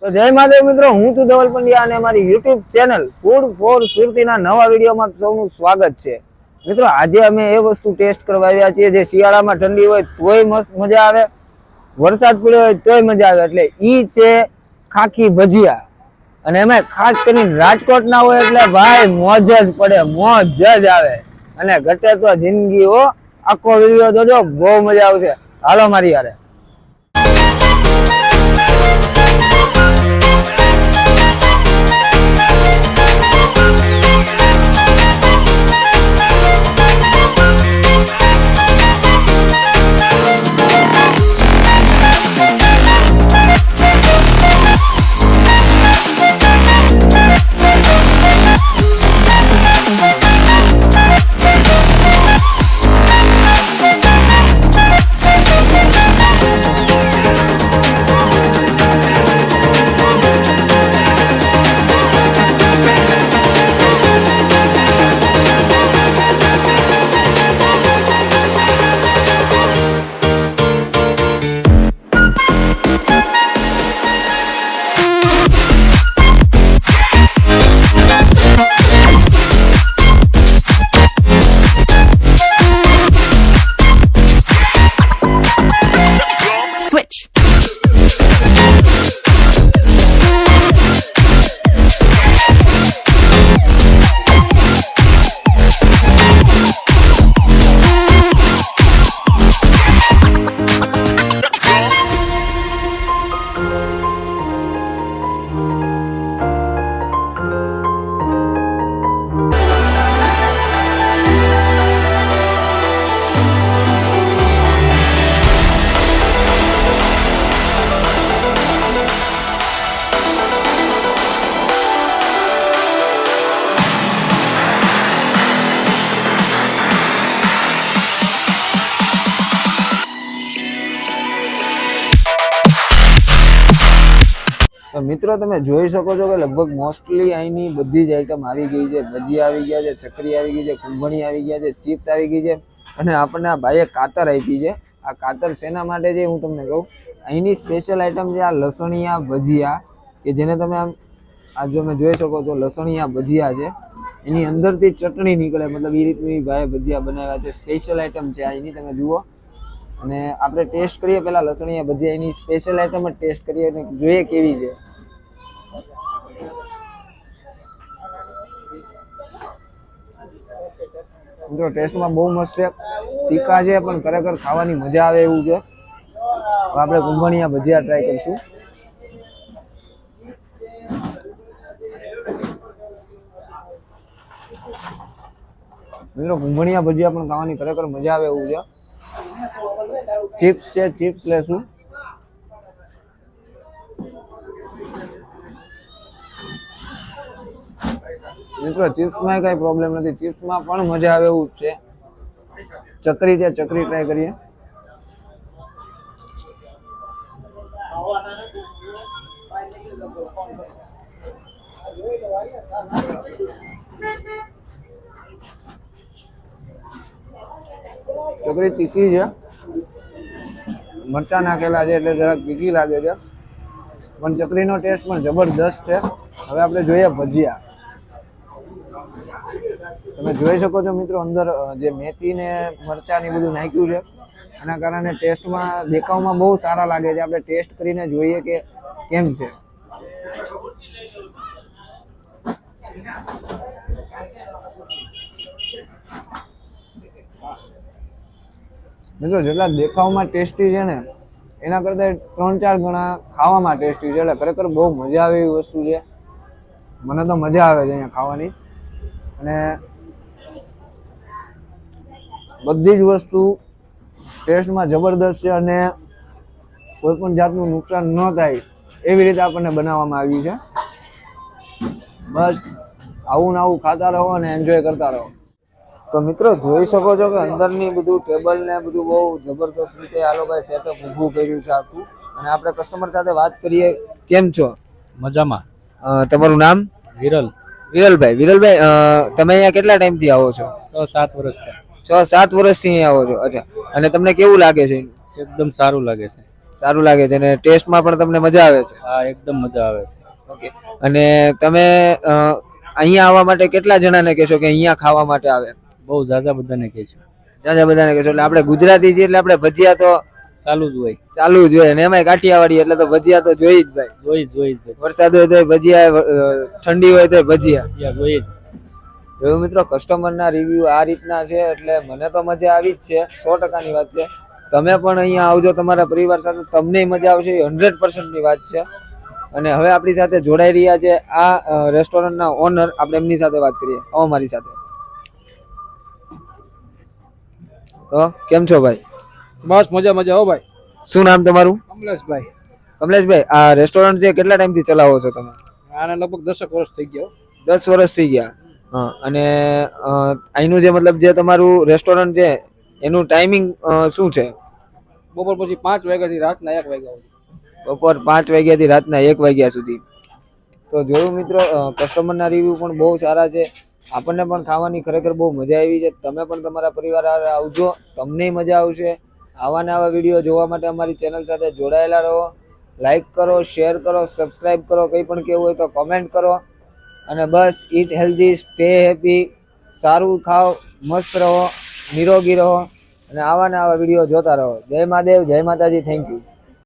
તો જય મહાદેવ મિત્રો, હું છું ધવલ પંડ્યા અને અમારી યુટ્યુબ ચેનલ ફૂડ ફોર સુરતીના નવા વિડીયોમાં સૌનું સ્વાગત છે। મિત્રો આજે અમે એ વસ્તુ ટેસ્ટ કરવા આવ્યા છીએ જે શિયાળામાં ઠંડી હોય તોય મસ્ત મજા આવે, વરસાદ પડ્યો હોય તોય મજા આવે, એટલે ઈ છે ખાખી ભજીયા। અને એમાં ખાસ કરીને રાજકોટના હોય એટલે ભાઈ મોજ જ પડે, મોજ જ આવે અને ઘટે તો જિંદગી હો। આખો વિડીયો જોજો, બહુ મજા આવશે। હાલો મારી યારે। તો મિત્રો તમે જોઈ શકો છો કે લગભગ મોસ્ટલી અહીંની બધી જ આઈટમ આવી ગઈ છે। ભજીયા આવી ગયા છે, ચકરી આવી ગઈ છે, કુંભણી આવી ગયા છે, ચિપ્સ આવી ગઈ છે અને આપણને આ ભાઈએ કાતર આપી છે। આ કાતર શેના માટે છે હું તમને કહું। અહીંની સ્પેશિયલ આઈટમ છે આ લસણિયા ભજીયા, કે જેને તમે આમ આ જો તમે જોઈ શકો છો લસણિયા ભજીયા છે। એની અંદરથી ચટણી નીકળે, મતલબ એ રીતની ભાઈએ ભજીયા બનાવ્યા છે। સ્પેશિયલ આઈટમ છે અહીંની, તમે જુઓ। અને આપણે ટેસ્ટ કરીએ પહેલા લસણિયા ભજીયા, એની સ્પેશિયલ આઈટમ જ ટેસ્ટ કરીએ અને જોઈએ કેવી છે। મિત્રો ટેસ્ટમાં બહુ મસ્ત છે, તીખા છે પણ ખરેખર ખાવાની મજા આવે એવું છે। આપણે કુંભણિયા ભજીયા ટ્રાય કરીશું। મિત્રો કુંભણિયા ભજીયા પણ ખાવાની ખરેખર મજા આવે એવું છે। ચિપ્સ છે, ચિપ્સ લેશું। મિત્રો ચિપ્સમાં કઈ પ્રોબ્લેમ નથી, ચિપ્સમાં પણ મજા આવે એવું છે। ચકરી છે, ચકરી ટ્રાય કરીએ। ચકરી તીખી છે, મરચા નાખેલા છે એટલે જરાક તીખી લાગે છે, પણ ચકરીનો ટેસ્ટ પણ જબરદસ્ત છે। હવે આપણે જોઈએ ભજીયા। તમે જોઈ શકો છો મિત્રો અંદર જે મેથી ને મરચા ને બધું નાખ્યું છે, આના કારણે ટેસ્ટમાં દેખાવમાં બહુ સારા લાગે છે। આપણે ટેસ્ટ કરીને જોઈએ કે કેમ છે। મિત્રો જેટલા દેખાવમાં ટેસ્ટી છે ને એના કરતા 3-4 ગણા ખાવામાં ટેસ્ટી છે, એટલે ખરેખર બહુ મજા આવે એવી વસ્તુ છે। મને તો મજા આવે છે અહીંયા ખાવાની। અને બધી જ વસ્તુ ટેસ્ટમાં જબરદસ્ત છે અને કોઈ પણ જાતનું નુકસાન ન થાય એવી રીતે આપણને બનાવવામાં આવ્યું છે। બસ આવું ને આવું ખાતા રહો અને એન્જોય કરતા રહો। તો મિત્રો જોઈ શકો છો કે અંદરની બધું ટેબલ ને બધું બહુ જબરદસ્ત રીતે આ લોકોએ સેટઅપ ઊભું કર્યું છે આખું। અને આપણે કસ્ટમર સાથે વાત કરીએ। કેમ છો? મજામાં। તમારું નામ? વિરલ। વિરલભાઈ તમે અહીંયા કેટલા ટાઈમથી આવો છો? 6-7 વર્ષ છે। 6-7 વર્ષથી અહીંયા આવો છો? અચ્છા, અને તમને કેવું લાગે છે? એકદમ સારું લાગે છે। સારું લાગે છે અને ટેસ્ટમાં પણ તમને મજા આવે છે. હા એકદમ મજા આવે છે. ઓકે. અને તમે અહીંયા આવવા માટે કેટલા જણાને કહેશો કે અહીંયા ખાવા માટે આવે? બહુ ઝાઝા બધાને કહેશું. ઝાઝા બધાને કહેશો એટલે આપણે ગુજરાતી છીએ એટલે આપણે ભજીયા તો ચાલુ જ હોય. ચાલુ જ હોય અને એમાંય કાઠિયાવાડી એટલે તો ભજીયા તો જોઈ જ ભાઈ. જોઈ જ ભાઈ. વરસાદ હોય તો ભજીયા, ઠંડી હોય તો ભજીયા. જોઈ જ. એવું મિત્રો કસ્ટમરના રિવ્યુ આ રીતના છે એટલે મને તો મજા આવી જ છે, 100%ની વાત છે. તમે પણ અહીંયા આવજો તમારા પરિવાર સાથે, તમને મજા આવશે, 100%ની વાત છે. અને હવે આપણી સાથે જોડાઈ રહ્યા છે આ રેસ્ટોરન્ટના ઓનર, આપણે એમની સાથે વાત કરીએ. આવો મારી સાથે. તો કેમ છો ભાઈ? બસ મજા હો ભાઈ. શું નામ તમારું? કમલેશભાઈ. કમલેશભાઈ, આ રેસ્ટોરન્ટ છે કેટલા ટાઈમથી ચલાવો છો તમે? આને લગભગ 10 વર્ષ થઈ ગયા. 10 વર્ષ થઈ ગયા. હા. અને અહીંનું જે મતલબ જે તમારું રેસ્ટોરન્ટ છે એનું ટાઈમિંગ શું છે? બપોર પછી 5 વાગ્યાથી રાતના 1 વાગ્યા સુધી. બપોર 5 વાગ્યાથી રાતના 1 વાગ્યા સુધી. તો જોયું મિત્રો, કસ્ટમરના રિવ્યુ પણ બહુ સારા છે. આપણને પણ ખાવાની ખરેખર બહુ મજા આવી છે. તમે પણ તમારા પરિવાર સાથે આવજો, તમને મજા આવશે. આવા ને આવા વિડીયો જોવા માટે અમારી ચેનલ સાથે જોડાયેલા રહો. લાઈક કરો, શેર કરો, સબસ્ક્રાઈબ કરો, કંઈ પણ કહેવું હોય તો કોમેન્ટ કરો. અને બસ ઈટ હેલ્ધી, સ્ટે હેપી, સારું ખાઓ, મસ્ત રહો, નિરોગી રહો અને આવા ને આવા વિડીયો જોતા રહો. જય મહાદેવ, જય માતાજી, થેન્ક યુ.